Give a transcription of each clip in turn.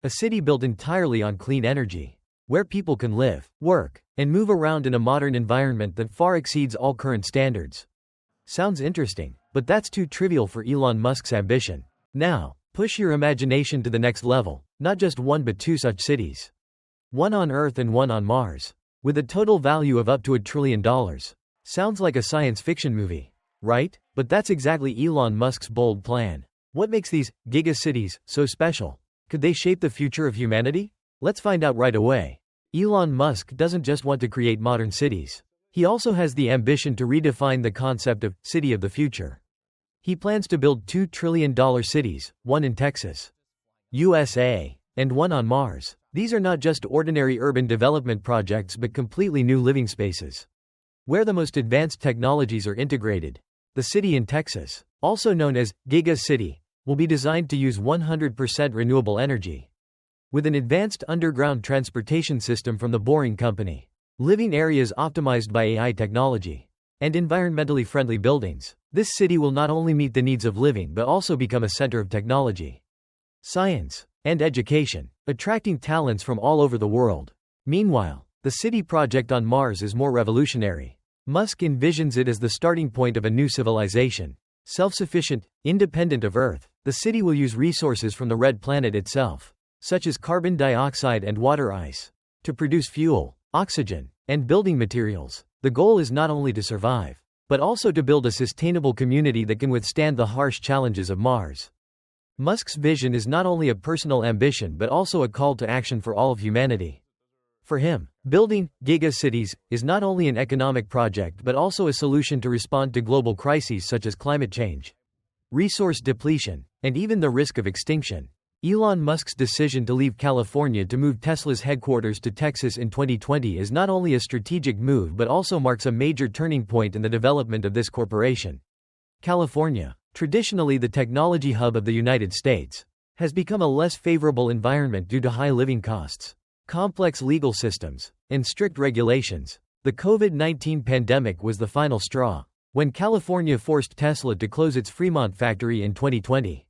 a city built entirely on clean energy, where people can live, work, and move around in a modern environment that far exceeds all current standards. Sounds interesting, but that's too trivial for Elon Musk's ambition. Now, push your imagination to the next level, not just one but two such cities. One on Earth and one on Mars, with a total value of up to $1 trillion. Sounds like a science fiction movie, right? But that's exactly Elon Musk's bold plan. What makes these Giga Cities so special? Could they shape the future of humanity? Let's find out right away. Elon Musk doesn't just want to create modern cities. He also has the ambition to redefine the concept of city of the future. He plans to build $2 trillion cities, one in Texas, USA, and one on Mars. These are not just ordinary urban development projects but completely new living spaces, where the most advanced technologies are integrated. The city in Texas, also known as Giga City, will be designed to use 100% renewable energy, with an advanced underground transportation system from the Boring Company, living areas optimized by AI technology, and environmentally friendly buildings. This city will not only meet the needs of living but also become a center of technology, science, and education, attracting talents from all over the world. Meanwhile, the city project on Mars is more revolutionary. Musk envisions it as the starting point of a new civilization, self-sufficient, independent of Earth. The city will use resources from the red planet itself, such as carbon dioxide and water ice, to produce fuel, oxygen, and building materials. The goal is not only to survive, but also to build a sustainable community that can withstand the harsh challenges of Mars. Musk's vision is not only a personal ambition but also a call to action for all of humanity. For him, building Giga Cities is not only an economic project but also a solution to respond to global crises such as climate change, resource depletion, and even the risk of extinction. Elon Musk's decision to leave California to move Tesla's headquarters to Texas in 2020 is not only a strategic move but also marks a major turning point in the development of this corporation. California, traditionally the technology hub of the United States, has become a less favorable environment due to high living costs, complex legal systems, and strict regulations. The COVID-19 pandemic was the final straw, when California forced Tesla to close its Fremont factory in 2020.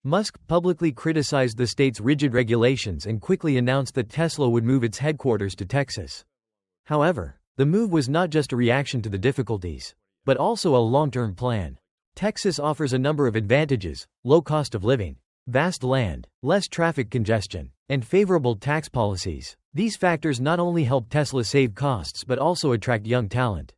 Musk publicly criticized the state's rigid regulations and quickly announced that Tesla would move its headquarters to Texas. However, the move was not just a reaction to the difficulties, but also a long-term plan. Texas offers a number of advantages: low cost of living, vast land, less traffic congestion, and favorable tax policies. These factors not only help Tesla save costs but also attract young talent,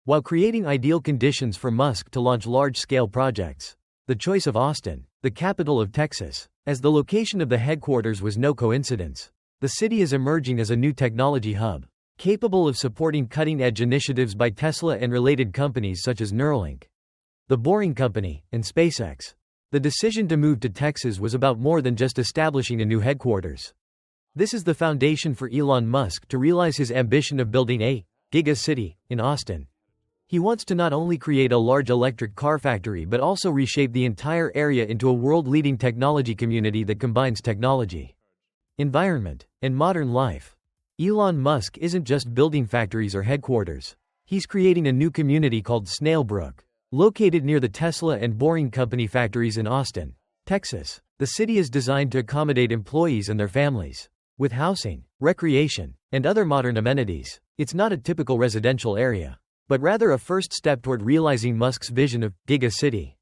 while creating ideal conditions for Musk to launch large-scale projects. The choice of Austin, the capital of Texas, as the location of the headquarters was no coincidence. The city is emerging as a new technology hub, capable of supporting cutting-edge initiatives by Tesla and related companies such as Neuralink, the Boring Company, and SpaceX. The decision to move to Texas was about more than just establishing a new headquarters. This is the foundation for Elon Musk to realize his ambition of building a Giga City in Austin. He wants to not only create a large electric car factory but also reshape the entire area into a world-leading technology community that combines technology, environment, and modern life. Elon Musk isn't just building factories or headquarters. He's creating a new community called Snailbrook, located near the Tesla and Boring Company factories in Austin, Texas. The city is designed to accommodate employees and their families, with housing, recreation, and other modern amenities. It's not a typical residential area, but rather a first step toward realizing Musk's vision of Giga City,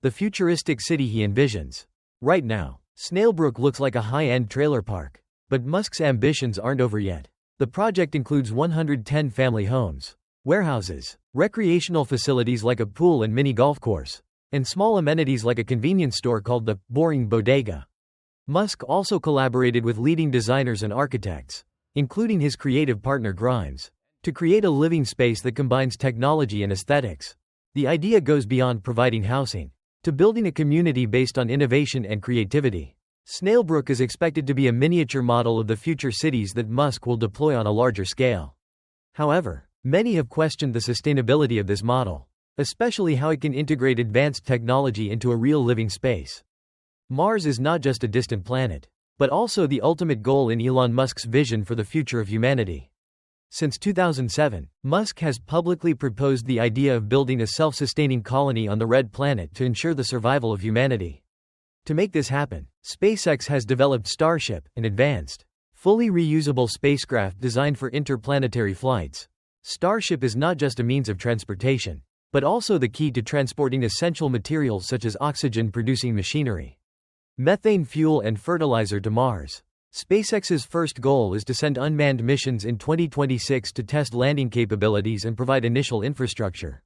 the futuristic city he envisions. Right now, Snailbrook looks like a high-end trailer park, but Musk's ambitions aren't over yet. The project includes 110 family homes, warehouses, recreational facilities like a pool and mini golf course, and small amenities like a convenience store called the Boring Bodega. Musk also collaborated with leading designers and architects, including his creative partner Grimes, to create a living space that combines technology and aesthetics. The idea goes beyond providing housing to building a community based on innovation and creativity. Snailbrook is expected to be a miniature model of the future cities that Musk will deploy on a larger scale. However, many have questioned the sustainability of this model, especially how it can integrate advanced technology into a real living space. Mars is not just a distant planet, but also the ultimate goal in Elon Musk's vision for the future of humanity. Since 2007, Musk has publicly proposed the idea of building a self-sustaining colony on the Red Planet to ensure the survival of humanity. To make this happen, SpaceX has developed Starship, an advanced, fully reusable spacecraft designed for interplanetary flights. Starship is not just a means of transportation, but also the key to transporting essential materials such as oxygen-producing machinery, methane fuel and fertilizer to Mars. SpaceX's first goal is to send unmanned missions in 2026 to test landing capabilities and provide initial infrastructure.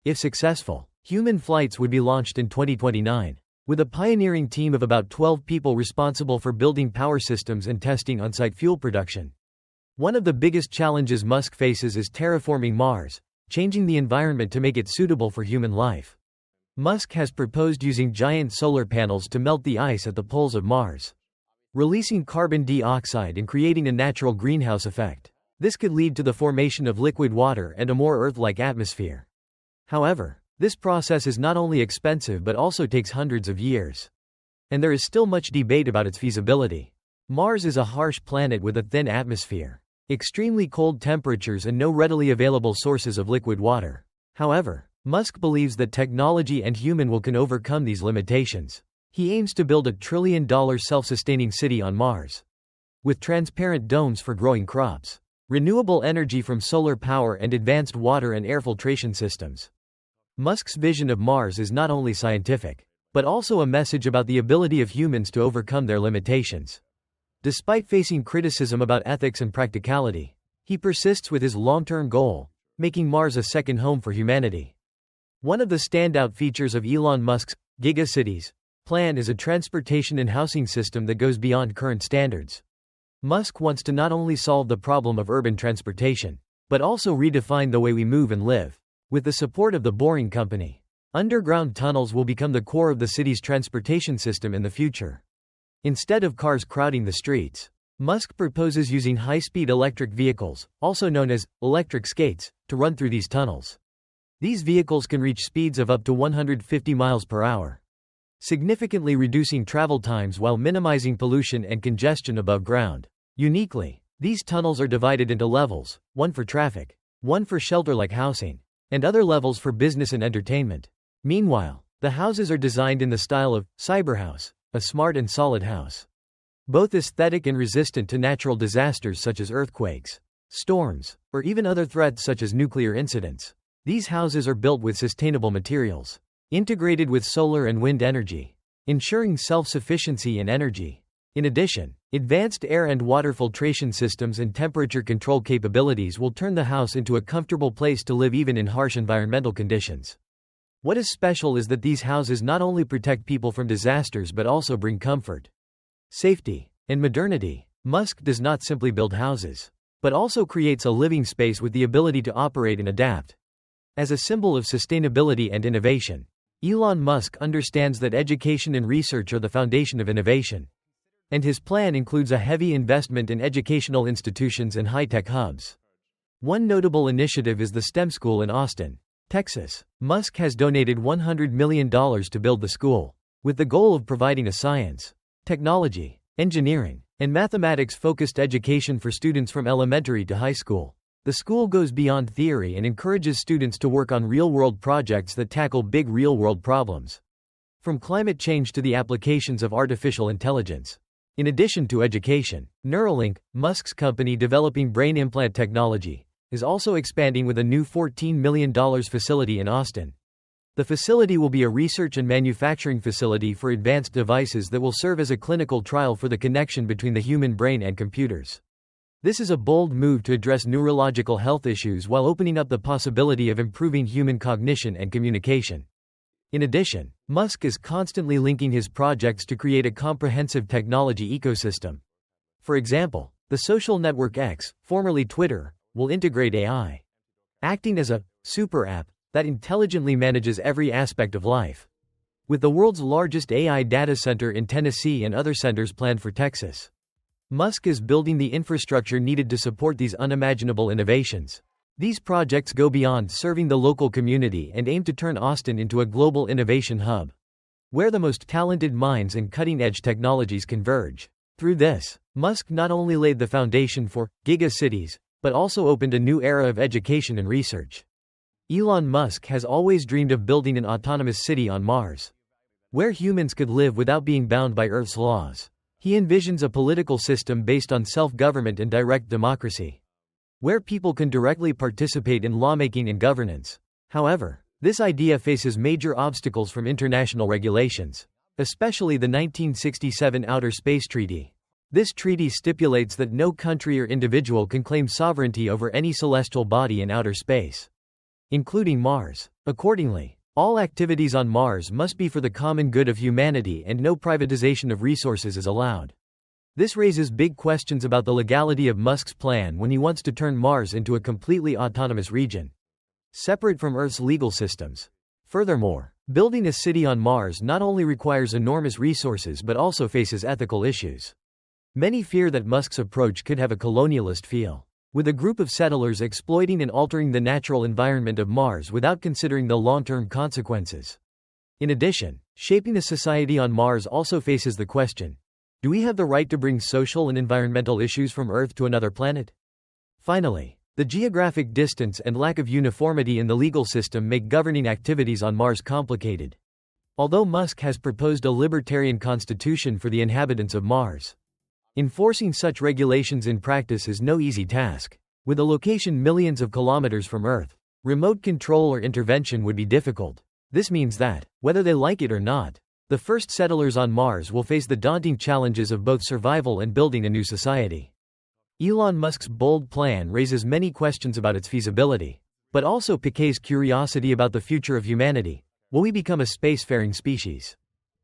If successful, human flights would be launched in 2029, with a pioneering team of about 12 people responsible for building power systems and testing on-site fuel production. One of the biggest challenges Musk faces is terraforming Mars, changing the environment to make it suitable for human life. Musk has proposed using giant solar panels to melt the ice at the poles of Mars, releasing carbon dioxide and creating a natural greenhouse effect. This could lead to the formation of liquid water and a more Earth-like atmosphere. However, this process is not only expensive but also takes hundreds of years. And there is still much debate about its feasibility. Mars is a harsh planet with a thin atmosphere, extremely cold temperatures and no readily available sources of liquid water. However, Musk believes that technology and human can overcome these limitations. He aims to build $1 trillion self-sustaining city on Mars, with transparent domes for growing crops, renewable energy from solar power and advanced water and air filtration systems. Musk's vision of Mars is not only scientific, but also a message about the ability of humans to overcome their limitations. Despite facing criticism about ethics and practicality, he persists with his long-term goal, making Mars a second home for humanity. One of the standout features of Elon Musk's Giga Cities plan is a transportation and housing system that goes beyond current standards. Musk wants to not only solve the problem of urban transportation, but also redefine the way we move and live. With the support of the Boring Company, underground tunnels will become the core of the city's transportation system in the future. Instead of cars crowding the streets, Musk proposes using high-speed electric vehicles, also known as electric skates, to run through these tunnels. These vehicles can reach speeds of up to 150 miles per hour, significantly reducing travel times while minimizing pollution and congestion above ground. Uniquely, these tunnels are divided into levels, one for traffic, one for shelter-like housing, and other levels for business and entertainment. Meanwhile, the houses are designed in the style of cyberhouse, a smart and solid house, both aesthetic and resistant to natural disasters such as earthquakes, storms, or even other threats such as nuclear incidents. These houses are built with sustainable materials, integrated with solar and wind energy, ensuring self-sufficiency in energy. In addition, advanced air and water filtration systems and temperature control capabilities will turn the house into a comfortable place to live even in harsh environmental conditions. What is special is that these houses not only protect people from disasters but also bring comfort, safety, and modernity. Musk does not simply build houses, but also creates a living space with the ability to operate and adapt. As a symbol of sustainability and innovation, Elon Musk understands that education and research are the foundation of innovation, and his plan includes a heavy investment in educational institutions and high-tech hubs. One notable initiative is the STEM school in Austin, Texas. Musk has donated $100 million to build the school, with the goal of providing a science, technology, engineering, and mathematics-focused education for students from elementary to high school. The school goes beyond theory and encourages students to work on real-world projects that tackle big real-world problems, from climate change to the applications of artificial intelligence. In addition to education, Neuralink, Musk's company developing brain implant technology, is also expanding with a new $14 million facility in Austin. The facility will be a research and manufacturing facility for advanced devices that will serve as a clinical trial for the connection between the human brain and computers. This is a bold move to address neurological health issues while opening up the possibility of improving human cognition and communication. In addition, Musk is constantly linking his projects to create a comprehensive technology ecosystem. For example, the social network X, formerly Twitter, will integrate AI, acting as a super app that intelligently manages every aspect of life. With the world's largest AI data center in Tennessee and other centers planned for Texas, Musk is building the infrastructure needed to support these unimaginable innovations. These projects go beyond serving the local community and aim to turn Austin into a global innovation hub, where the most talented minds and cutting-edge technologies converge. Through this, Musk not only laid the foundation for Giga Cities, but also opened a new era of education and research. Elon Musk has always dreamed of building an autonomous city on Mars. where humans could live without being bound by Earth's laws. He envisions a political system based on self-government and direct democracy, where people can directly participate in lawmaking and governance. However, this idea faces major obstacles from international regulations, especially the 1967 Outer Space Treaty. This treaty stipulates that no country or individual can claim sovereignty over any celestial body in outer space, including Mars. Accordingly, all activities on Mars must be for the common good of humanity and no privatization of resources is allowed. This raises big questions about the legality of Musk's plan when he wants to turn Mars into a completely autonomous region, separate from Earth's legal systems. Furthermore, building a city on Mars not only requires enormous resources but also faces ethical issues. Many fear that Musk's approach could have a colonialist feel, with a group of settlers exploiting and altering the natural environment of Mars without considering the long-term consequences. In addition, shaping a society on Mars also faces the question: do we have the right to bring social and environmental issues from Earth to another planet? Finally, the geographic distance and lack of uniformity in the legal system make governing activities on Mars complicated. Although Musk has proposed a libertarian constitution for the inhabitants of Mars, enforcing such regulations in practice is no easy task. With a location millions of kilometers from Earth, remote control or intervention would be difficult. This means that, whether they like it or not, the first settlers on Mars will face the daunting challenges of both survival and building a new society. Elon Musk's bold plan raises many questions about its feasibility, but also piques curiosity about the future of humanity. Will we become a spacefaring species?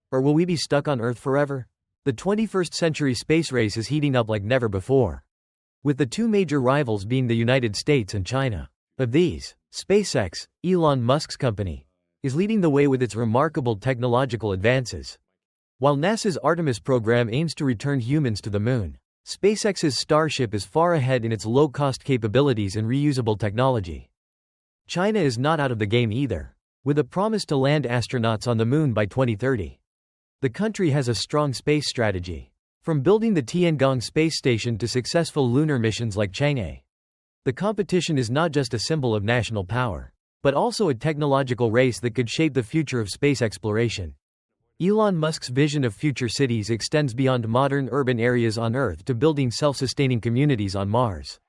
Or will we be stuck on Earth forever? The 21st century space race is heating up like never before, with the two major rivals being the United States and China. Of these, SpaceX, Elon Musk's company, is leading the way with its remarkable technological advances. While NASA's Artemis program aims to return humans to the moon, SpaceX's Starship is far ahead in its low-cost capabilities and reusable technology. China is not out of the game either, with a promise to land astronauts on the moon by 2030. The country has a strong space strategy, from building the Tiangong space station to successful lunar missions like Chang'e. The competition is not just a symbol of national power, but also a technological race that could shape the future of space exploration. Elon Musk's vision of future cities extends beyond modern urban areas on Earth to building self-sustaining communities on Mars.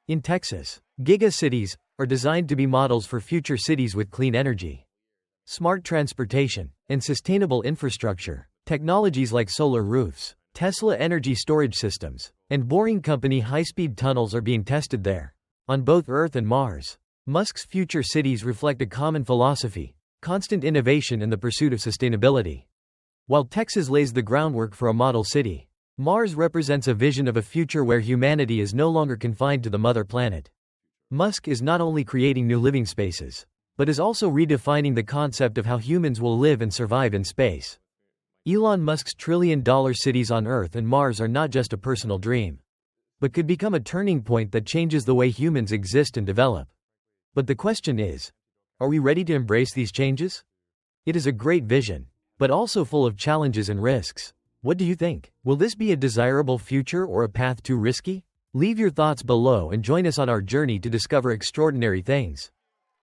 In Texas, Giga Cities are designed to be models for future cities with clean energy, smart transportation, and sustainable infrastructure. Technologies like solar roofs, Tesla energy storage systems, and Boring Company high-speed tunnels are being tested there, on both Earth and Mars. Musk's future cities reflect a common philosophy: constant innovation and the pursuit of sustainability. While Texas lays the groundwork for a model city, Mars represents a vision of a future where humanity is no longer confined to the mother planet. Musk is not only creating new living spaces, but is also redefining the concept of how humans will live and survive in space. Elon Musk's trillion-dollar cities on Earth and Mars are not just a personal dream, but could become a turning point that changes the way humans exist and develop. But the question is, are we ready to embrace these changes? It is a great vision, but also full of challenges and risks. What do you think? Will this be a desirable future or a path too risky? Leave your thoughts below and join us on our journey to discover extraordinary things.